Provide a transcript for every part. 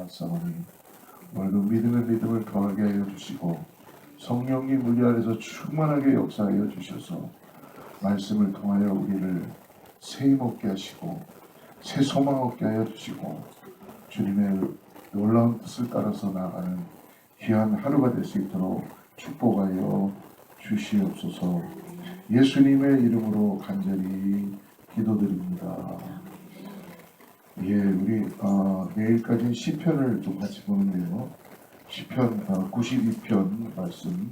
나왔사오니 오늘도 믿음을 더하게 하여 주시고 성령님 우리 안에서 충만하게 역사하여 주셔서 말씀을 통하여 우리를 새 힘 얻게 하시고 새 소망 얻게 하여 주시고 주님의 놀라운 뜻을 따라서 나아가는 귀한 하루가 될 수 있도록 축복하여 주시옵소서. 예수님의 이름으로 간절히 기도드립니다. 예, 우리 내일까지 시편을 좀 같이 보는데요. 시편 92편 말씀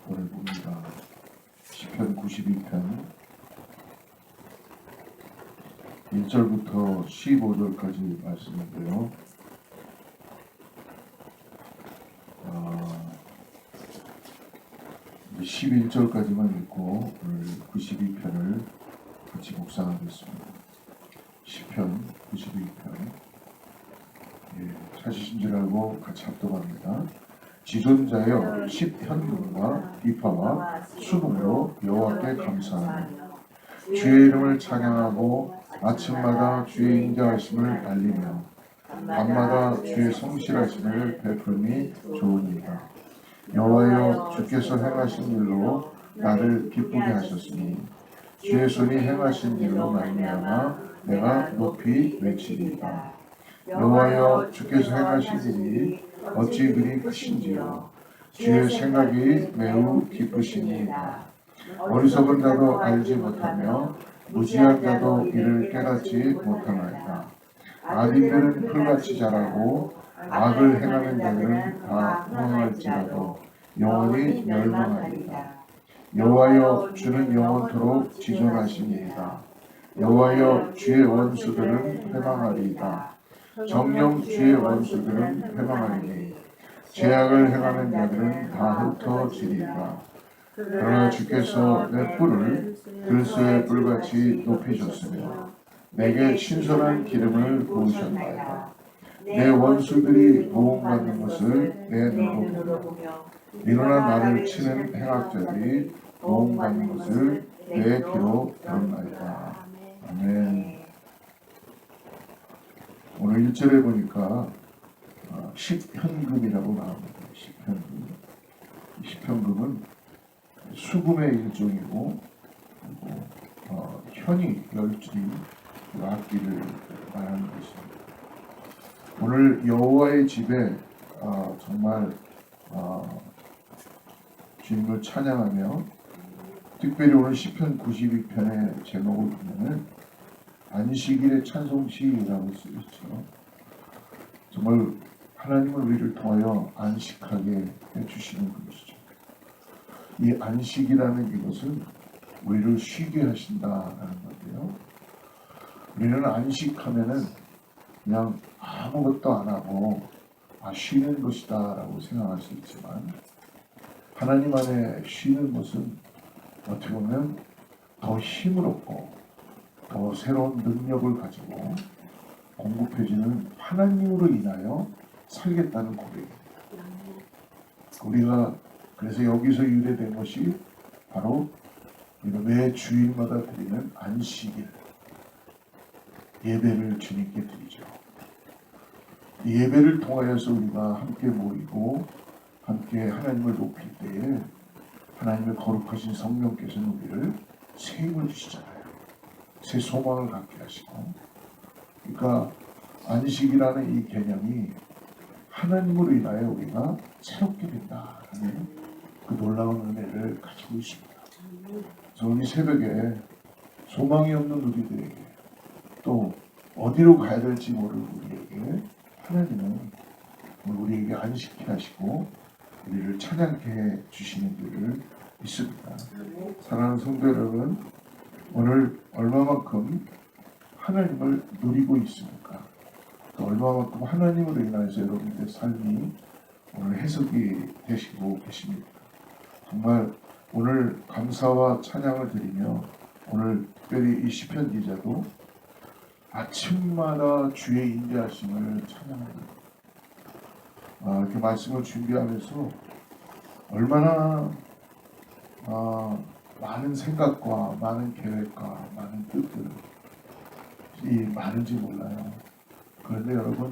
오늘 봅니다. 시편 92편 1절부터 15절까지 말씀인데요. 11절까지만 읽고 오늘 92편을 같이 묵상하겠습니다. 시편 92편. 예, 찾으신 줄 알고 같이 합독합니다. 지존자여 십현금과 비파와 수금으로 여호와께 감사하며 주의 이름을 찬양하고 아침마다 주의 인자하심을 알리며 밤마다 주의 성실하심을 베풀미 좋으니라. 여호와여 주께서 행하신 일로 나를 기쁘게 하셨으니 주의 손이 행하신 일로 말미암아 내가 높이 외치리이다. 여호와여 주께서 행하신 일이 어찌 그리 크신지요. 주의 생각이 매우 기쁘시니이다. 어리석은 자도 알지 못하며 무지한 자도 이를 깨닫지 못하나이다. 악인들은 풀같이 자라고 악을 행하는 자들은 다 흥황할지라도 영원히 멸망하리이다. 여호와여 주는 영원토록 지존하시니이다. 여호와여 주의 원수들은 회망하리이다. 정녕 주의 원수들은 회망하리니 죄악을 행하는 자들은 다 흩어지리이다. 그러나 주께서 내 뿔을 들소의 뿔같이 높이셨으며 내게 신선한 기름을 부으셨나이다. 내 원수들이 보응받는 것을 내 눈으로 보며 일어나 나를 치는 행악자들이 보응받는 것을 내 귀로 들었나이다. 아멘. 오늘 1절에 보니까 십현금이라고 나옵니다. 십현금. 십현금은 수금의 일종이고 그리고 현이 10줄이 악기를 말하는 것입니다. 오늘 여호와의 집에 정말 주님을 찬양하며 특별히 오늘 시편 92편의 제목을 보면은 안식일의 찬송시라고 쓰였죠. 정말 하나님은 우리를 통하여 안식하게 해주시는 것이죠. 이 안식이라는 이것은 우리를 쉬게 하신다라는 건데요. 우리는 안식하면은 그냥 아무것도 안 하고 쉬는 것이다 라고 생각할 수 있지만 하나님 안에 쉬는 것은 어떻게 보면 더 힘을 얻고 더 새로운 능력을 가지고 공급해주는 하나님으로 인하여 살겠다는 고백입니다. 우리가 그래서 여기서 유래된 것이 바로 매 주일마다 드리는 안식일 예배를 주님께 드리죠. 이 예배를 통하여서 우리가 함께 모이고 함께 하나님을 높일 때에 하나님의 거룩하신 성령께서는 우리를 새 힘을 주시잖아요. 새 소망을 갖게 하시고, 그러니까 안식이라는 이 개념이 하나님으로 인하여 우리가 새롭게 된다는 그 놀라운 은혜를 가지고 있습니다. 그래서 오늘 새벽에 소망이 없는 우리들에게 또 어디로 가야 될지 모를 우리에게 하나님은 우리에게 안식케 하시고 우리를 찬양케 해 주시는 줄을 믿습니다. 사랑하는 성도 여러분, 오늘 얼마만큼 하나님을 누리고 있습니까? 또 얼마만큼 하나님으로 인해서 여러분들의 삶이 오늘 해석이 되시고 계십니까? 정말 오늘 감사와 찬양을 드리며 오늘 특별히 이 시편 기자도 아침마다 주의 인자하심을 찬양합니다. 이렇게 말씀을 준비하면서 얼마나 많은 생각과 많은 계획과 많은 뜻들이 많은지 몰라요. 그런데 여러분,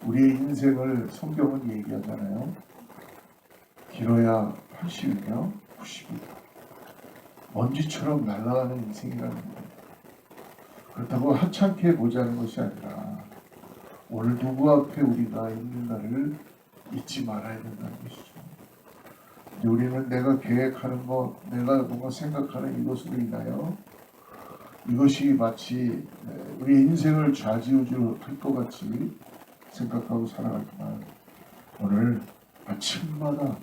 우리의 인생을 성경은 얘기하잖아요. 길어야 80이며 90이 먼지처럼 날아가는 인생이라는 거예요. 그렇다고 하찮게 보자는 것이 아니라 오늘 누구 앞에 우리가 있는가를 잊지 말아야 된다는 것이죠. 우리는 내가 계획하는 것, 내가 뭔가 생각하는 이것으로 인하여 이것이 마치 우리 인생을 좌지우지할 것 같이 생각하고 살아가지만 오늘 아침마다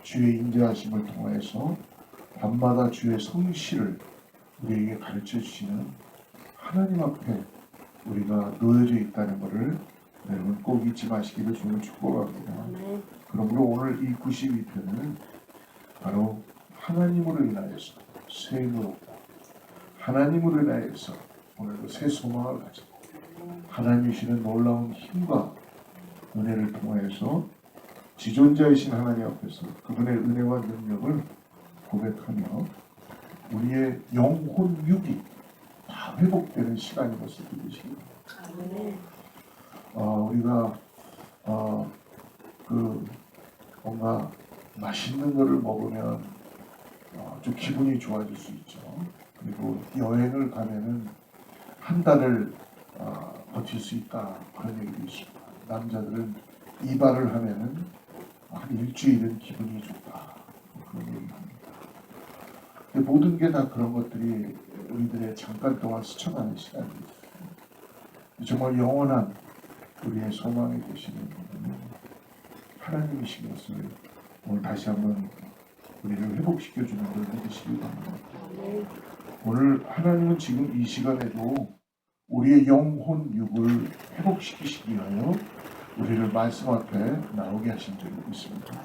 주의 인자하심을 통해서 밤마다 주의 성실을 우리에게 가르쳐 주시는 하나님 앞에 우리가 놓여져 있다는 것을 여러분 꼭 잊지 마시기를 주님을 축복합니다. 그러므로 오늘 이 92편은 바로 하나님으로 인하여서 새 힘을 얻고 하나님으로 인하여서 오늘도 새 소망을 가지고 하나님 주시는 놀라운 힘과 은혜를 통하여서 지존자이신 하나님 앞에서 그분의 은혜와 능력을 고백하며 우리의 영혼 육이 다 회복되는 시간인 것을 믿으시기 바랍니다. 우리가 뭔가 맛있는 거를 먹으면 좀 기분이 좋아질 수 있죠. 그리고 여행을 가면은 한 달을 버틸 수 있다 그런 얘기도 있습니다. 남자들은 이발을 하면은 한 일주일은 기분이 좋다 그런 얘기합니다. 모든 게 다 그런 것들이 우리들의 잠깐 동안 스쳐가는 시간입니다. 정말 영원한 우리의 소망이 되시는 분은 하나님이신 것을 오늘 다시 한번 우리를 회복시켜주는 걸 믿으시기 바랍니다. 오늘 하나님은 지금 이 시간에도 우리의 영혼 육을 회복시키시기 위하여 우리를 말씀 앞에 나오게 하신 적이 있습니다.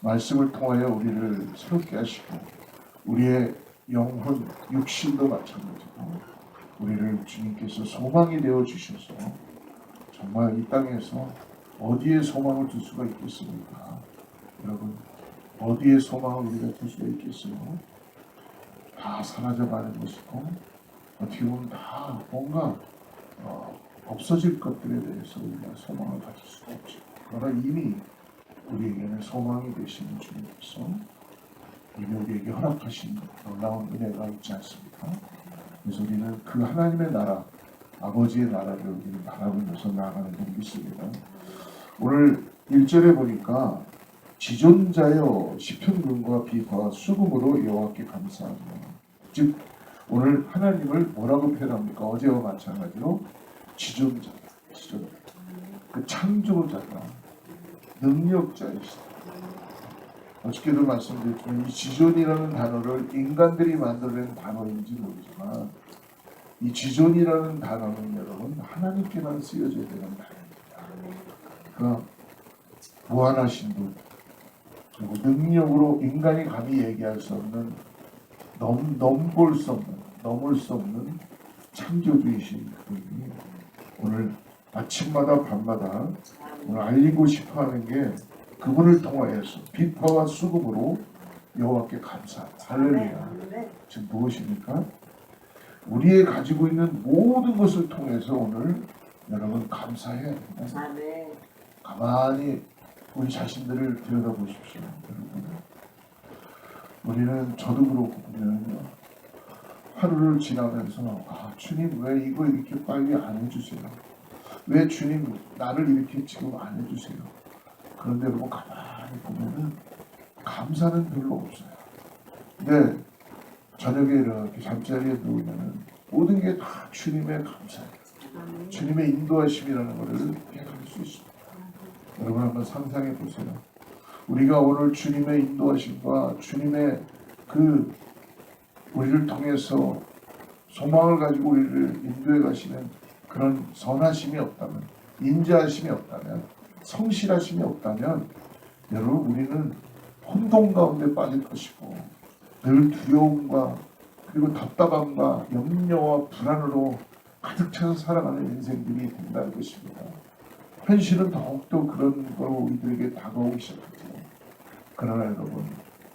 말씀을 통하여 우리를 새롭게 하시고 우리의 영혼 육신도 마찬가지고 우리를 주님께서 소망이 되어 주셔서 정말 이 땅에서 어디에 소망을 둘 수가 있겠습니까? 여러분 어디에 소망을 우리가 둘 수가 있겠어요? 다 사라져가는 것이고 어떻게 보면 다 뭔가 없어질 것들에 대해서 우리가 소망을 가질 수가 없죠. 그러나 이미 우리에게는 소망이 되시는 주님께서 이미 우리에게 허락하신 놀라운 은혜가 있지 않습니까? 그래서 우리는 그 하나님의 나라, 아버지의 나라를 우리는 바라보면서 나아가는 줄 믿습니다. 오늘 1절에 보니까 지존자여 시편군과 비파와 수금으로 여호와께 감사하며, 즉 오늘 하나님을 뭐라고 표현합니까? 어제와 마찬가지로 지존자, 그 창조자가 능력자이시다. 어저께도 말씀드렸지만 이 지존이라는 단어를 인간들이 만들어낸 단어인지 모르지만 이 지존이라는 단어는 여러분 하나님께만 쓰여져야 되는 단어입니다. 그러니까 무한하신 분, 그리고 능력으로 인간이 감히 얘기할 수 없는 넘볼 수 없는, 넘을 수 없는 창조주이신 그분이 오늘 아침마다 밤마다 오늘 알리고 싶어하는 게 그분을 통하여서 비파와 수금으로 여호와께 감사합니다. 할렐루야. 지금 무엇입니까? 우리의 가지고 있는 모든 것을 통해서 오늘 여러분 감사해야 됩니다. 가만히 우리 자신들을 들여다보십시오. 여러분. 우리는 저도 그렇고 보면요. 하루를 지나면서 주님 왜 이거 이렇게 빨리 안 해주세요? 왜 주님 나를 이렇게 지금 안 해주세요? 그런데 여러분 가만히 보면은 감사는 별로 없어요. 근데 저녁에 이렇게 잠자리에 누우면은 모든 게 다 주님의 감사예요. 주님의 인도하심이라는 것을 깨달을 수 있습니다. 여러분 한번 상상해 보세요. 우리가 오늘 주님의 인도하심과 주님의 그 우리를 통해서 소망을 가지고 우리를 인도해 가시는 그런 선하심이 없다면, 인자하심이 없다면, 성실하심이 없다면 여러분 우리는 혼돈 가운데 빠질 것이고 늘 두려움과 그리고 답답함과 염려와 불안으로 가득 차서 살아가는 인생들이 된다는 것입니다. 현실은 더욱더 그런 거로 우리들에게 다가오기 시작하죠. 그러나 여러분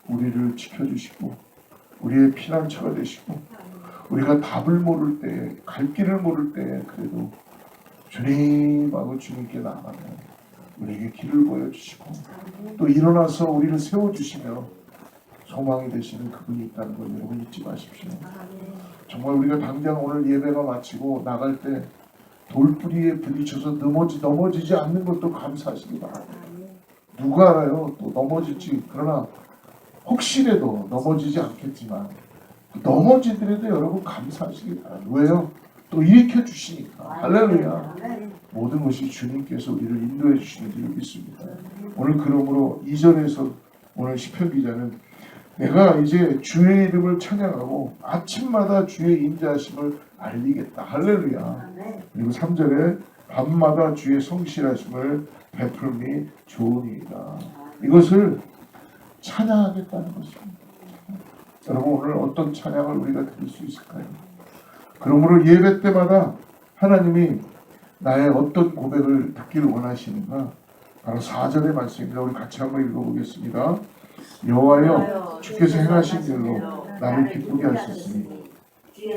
우리를 지켜주시고 우리의 피난처가 되시고 우리가 답을 모를 때, 갈 길을 모를 때 그래도 주님하고 주님께 나가면 우리에게 길을 보여주시고 또 일어나서 우리를 세워주시며 소망이 되시는 그분이 있다는 걸 여러분 잊지 마십시오. 정말 우리가 당장 오늘 예배가 마치고 나갈 때 돌뿌리에 부딪혀서 넘어지지 않는 것도 감사하시기 바랍니다. 누가 알아요? 또 넘어질지. 그러나 혹시라도 넘어지지 않겠지만 넘어지더라도 여러분 감사하시기 바랍니다. 왜요? 또 일으켜 주시니까. 할렐루야. 모든 것이 주님께서 우리를 인도해 주시는 줄 믿습니다. 오늘 그러므로 2절에서 오늘 시편 기자는 내가 이제 주의 이름을 찬양하고 아침마다 주의 인자하심을 알리겠다. 할렐루야. 그리고 3절에 밤마다 주의 성실하심을 베풀음이 좋으니이다. 이것을 찬양하겠다는 것입니다. 여러분 오늘 어떤 찬양을 우리가 드릴 수 있을까요? 그러므로 예배 때마다 하나님이 나의 어떤 고백을 듣기를 원하시는가? 바로 4절의 말씀입니다. 우리 같이 한번 읽어보겠습니다. 여호와여 주께서 행하신 일로 나를 기쁘게 하셨으니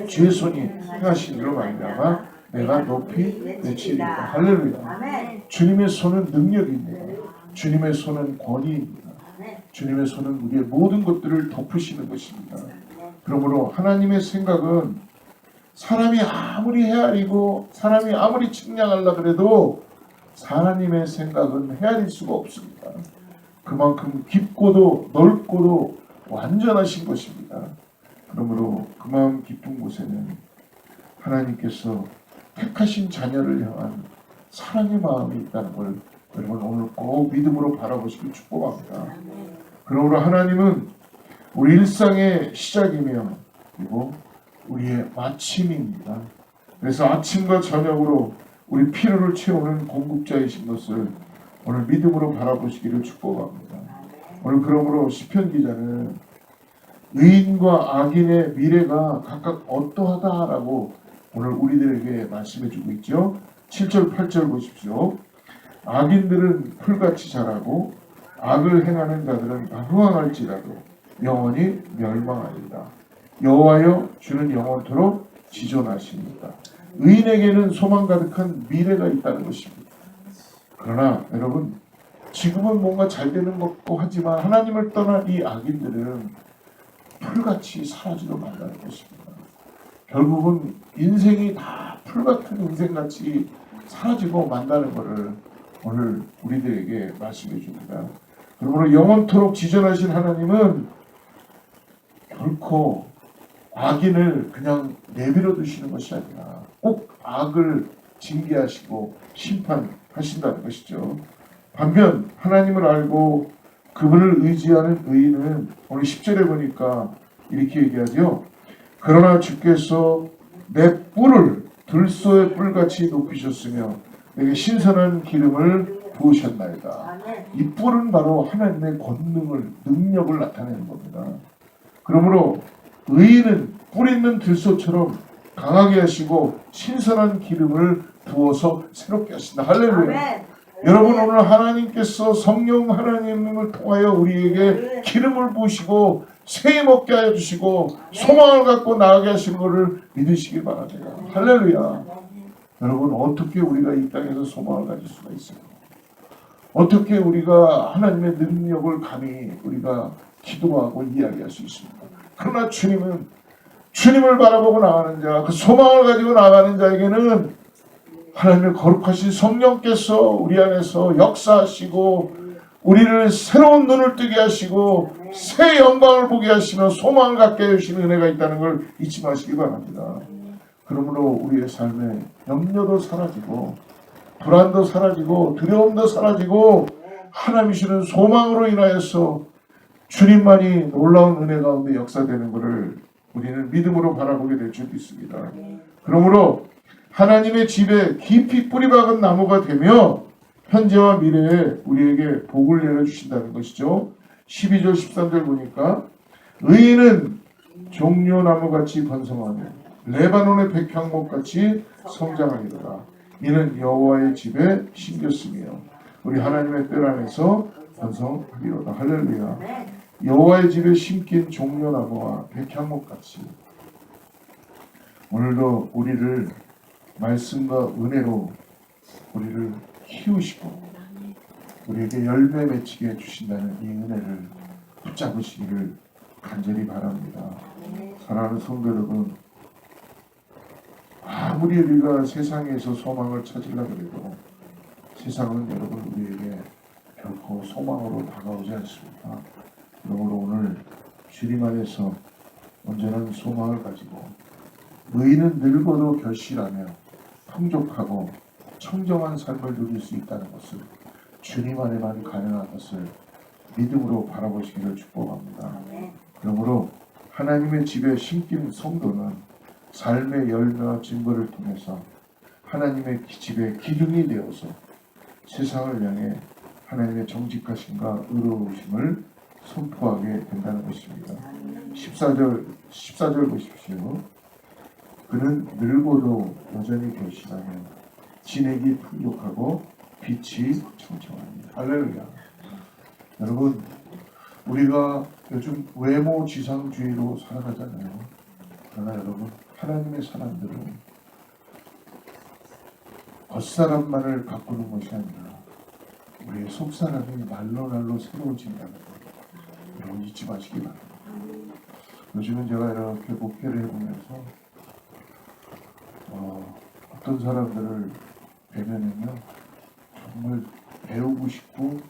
주의 손이 행하신 일로 말미암아 내가 높이 외치리이다. 할렐루야. 주님의 손은 능력입니다. 주님의 손은 권위입니다. 주님의 손은 우리의 모든 것들을 덮으시는 것입니다. 그러므로 하나님의 생각은 사람이 아무리 헤아리고 사람이 아무리 측량하려고 해도 하나님의 생각은 헤아릴 수가 없습니다. 그만큼 깊고도 넓고도 완전하신 것입니다. 그러므로 그 마음 깊은 곳에는 하나님께서 택하신 자녀를 향한 사랑의 마음이 있다는 걸 여러분 오늘 꼭 믿음으로 바라보시길 축복합니다. 그러므로 하나님은 우리 일상의 시작이며 그리고 우리의 마침입니다. 그래서 아침과 저녁으로 우리 필요를 채우는 공급자이신 것을 오늘 믿음으로 바라보시기를 축복합니다. 오늘 그러므로 시편 기자는 의인과 악인의 미래가 각각 어떠하다라고 오늘 우리들에게 말씀해주고 있죠. 7절 8절 보십시오. 악인들은 풀같이 자라고 악을 행하는 자들은 흥황할지라도 영원히 멸망하리라. 여호와여 주는 영원토록 지존하십니다. 의인에게는 소망 가득한 미래가 있다는 것입니다. 그러나 여러분 지금은 뭔가 잘 되는 것도 하지만 하나님을 떠난 이 악인들은 풀같이 사라지고 만다는 것입니다. 결국은 인생이 다 풀같은 인생같이 사라지고 만다는 것을 오늘 우리들에게 말씀해 줍니다. 그러므로 영원토록 지존하신 하나님은 결코 악인을 그냥 내버려 두시는 것이 아니라 꼭 악을 징계하시고 심판하신다는 것이죠. 반면 하나님을 알고 그분을 의지하는 의인은 오늘 10절에 보니까 이렇게 얘기하죠. 그러나 주께서 내 뿔을 들소의 뿔같이 높이셨으며 내게 신선한 기름을 부으셨나이다. 이 뿔은 바로 하나님의 권능을 능력을 나타내는 겁니다. 그러므로 의인은 뿔 있는 들소처럼 강하게 하시고 신선한 기름을 부어서 새롭게 하신다. 할렐루야. 여러분 오늘 하나님께서 성령 하나님을 통하여 우리에게 기름을 부으시고 새 먹게 하여 주시고 소망을 갖고 나아가게 하시는 것을 믿으시길 바랍니다. 할렐루야. 여러분 어떻게 우리가 이 땅에서 소망을 가질 수가 있습니까? 어떻게 우리가 하나님의 능력을 감히 우리가 기도하고 이야기할 수 있습니까? 그러나 주님은 주님을 바라보고 나가는 자, 그 소망을 가지고 나가는 자에게는 하나님의 거룩하신 성령께서 우리 안에서 역사하시고 우리를 새로운 눈을 뜨게 하시고 새 영광을 보게 하시며 소망을 갖게 해주시는 은혜가 있다는 걸 잊지 마시기 바랍니다. 그러므로 우리의 삶에 염려도 사라지고 불안도 사라지고 두려움도 사라지고 하나님이 주는 소망으로 인하여서 주님만이 놀라운 은혜 가운데 역사되는 것을 우리는 믿음으로 바라보게 될 줄 믿습니다. 그러므로 하나님의 집에 깊이 뿌리박은 나무가 되며 현재와 미래에 우리에게 복을 내려주신다는 것이죠. 12절 13절 보니까 의인은 종려나무같이 번성하며 레바논의 백향목같이 성장하리로다. 이는 여호와의 집에 심겼으며 우리 하나님의 뜰 안에서 번성하리로다. 할렐루야. 여호와의 집에 심긴 종려나무와 백향목같이 오늘도 우리를 말씀과 은혜로 우리를 키우시고 우리에게 열매 맺히게 해주신다는 이 은혜를 붙잡으시기를 간절히 바랍니다. 사랑하는 성도 여러분, 아무리 우리가 세상에서 소망을 찾으려고 해도 세상은 여러분 우리에게 결코 소망으로 다가오지 않습니다. 그러므로 오늘 주님 안에서 온전한 소망을 가지고 의인은 늙어도 결실하며 풍족하고 청정한 삶을 누릴 수 있다는 것을 주님 안에만 가능한 것을 믿음으로 바라보시기를 축복합니다. 그러므로 하나님의 집에 심긴 성도는 삶의 열매와 증거를 통해서 하나님의 집의 기둥이 되어서 세상을 향해 하나님의 정직하심과 의로우심을 선포하게 된다는 것입니다. 14절 보십시오. 그는 늙어도 여전히 결실하며 진액이 풍족하고 빛이 청청합니다. 할렐루야. 여러분, 우리가 요즘 외모 지상주의로 살아가잖아요. 그러나 여러분, 하나님의 사람들은 겉사람만을 가꾸는 것이 아니라 우리의 속사람이 날로 새로워진다는 것, 여러분 잊지 마시기 바랍니다. 요즘은 제가 이렇게 목회를 해보면서 어떤 사람들을 뵈면은요 정말 배우고 싶고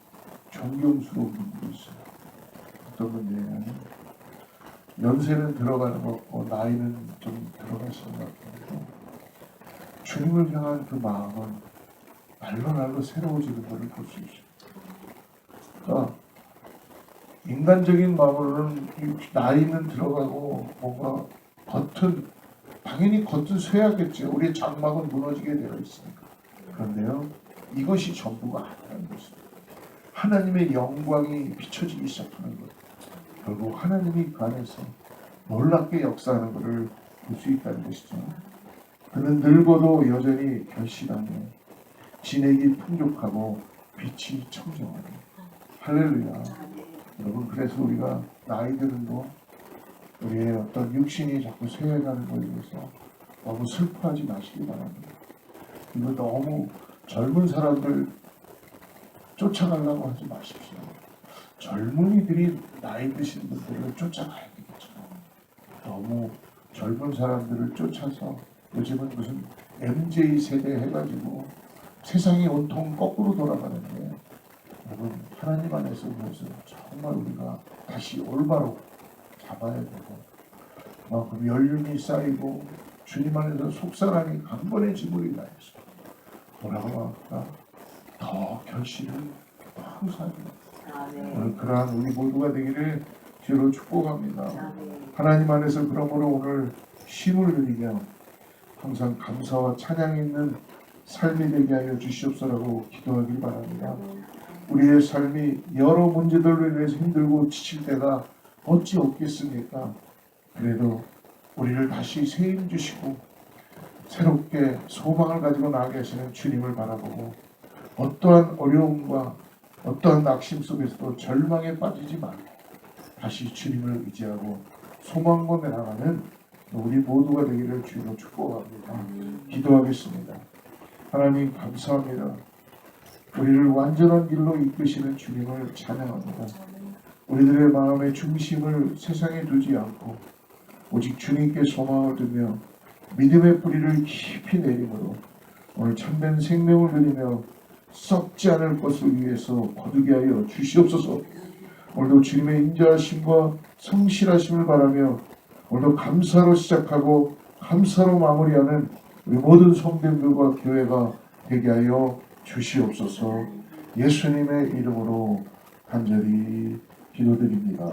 존경스러운 분들이 있어요. 어떤 분들이냐면 연세는 들어가는 것 같고 나이는 좀 들어가시는 것 같고 주님을 향한 그 마음은 날로 새로워지는 것을 볼 수 있어요. 그러니까 인간적인 마음으로는 나이는 들어가고 뭔가 당연히 겉은 쇠하겠죠. 우리의 장막은 무너지게 되어 있으니까. 그런데요, 이것이 전부가 아니라는 것입니다. 하나님의 영광이 비춰지기 시작하는 것. 결국 하나님이 그 안에서 놀랍게 역사하는 것을 볼 수 있다는 것이죠. 그는 늙어도 여전히 결실하며 진액이 풍족하고 빛이 청정하며. 할렐루야. 여러분, 그래서 우리가 나이 들은도 우리의 어떤 육신이 자꾸 쇠해가는 것에 대해서 너무 슬퍼하지 마시기 바랍니다. 그리고 너무 젊은 사람들 쫓아가려고 하지 마십시오. 젊은이들이 나이 드신 분들을 쫓아가야 되겠죠. 너무 젊은 사람들을 쫓아서 요즘은 무슨 MZ 세대 해가지고 세상이 온통 거꾸로 돌아가는데 여러분, 하나님 안에서 그래서 정말 우리가 다시 올바로 잡아야 되고 그만큼 연륜이 쌓이고 주님 안에서 속사람이 강건해짐으로 인하여서 뭐라고 할까 더 결실을 항상 오늘 그러한 우리 모두가 되기를 주로 축복합니다. 하나님 안에서 그러므로 오늘 쉼을 누리며 항상 감사와 찬양 있는 삶이 되게 하여 주시옵소서라고 기도하길 바랍니다. 우리의 삶이 여러 문제들로 인해서 힘들고 지칠 때가 어찌 없겠습니까? 그래도 우리를 다시 세임 주시고 새롭게 소망을 가지고 나아가게 하시는 주님을 바라보고 어떠한 어려움과 어떠한 낙심 속에서도 절망에 빠지지 말고 다시 주님을 의지하고 소망과 나아가는 우리 모두가 되기를 주로 축복합니다. 기도하겠습니다. 하나님 감사합니다. 우리를 완전한 길로 이끄시는 주님을 찬양합니다. 우리들의 마음의 중심을 세상에 두지 않고 오직 주님께 소망을 두며 믿음의 뿌리를 깊이 내림으로 오늘 참된 생명을 누리며 썩지 않을 것을 위해서 거두게 하여 주시옵소서. 오늘도 주님의 인자하심과 성실하심을 바라며 오늘도 감사로 시작하고 감사로 마무리하는 우리 모든 성도들과 교회가 되게 하여 주시옵소서. 예수님의 이름으로 간절히 기도드립니다.